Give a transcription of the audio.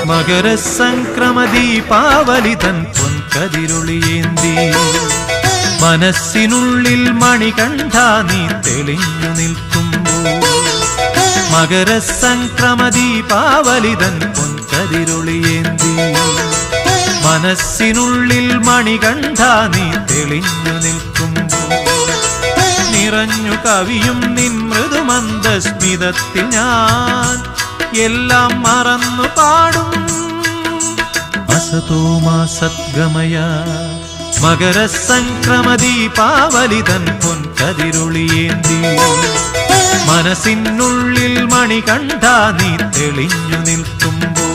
മകരസംക്രമദീപാവലിതൻ പൊൻകതിരൊളിയേന്തി മനസ്സിനുള്ളിൽ മണികണ്ഠ നീ തെളിഞ്ഞു നിൽക്കുമ്പോൾ മകരസംക്രമദീപാവലിതൻ പൊൻകതിരൊളിയേന്തി മനസ്സിനുള്ളിൽ മണികണ്ഠ നീ തെളിഞ്ഞു നിൽക്കുമ്പോൾ നിറഞ്ഞു കവിയും നിൻ മൃദുമന്ദസ്മിതത്തിൽ ഞാൻ എല്ലാം മറന്നു പാടും അസതോ മാ സദ്ഗമയ മകരസംക്രമദീപാവലിതൻ പൊൻകതിരൊളിയേന്തി മനസ്സിനുള്ളിൽ മണികണ്ഠ നീ തെളിഞ്ഞു നിൽക്കുമ്പോൾ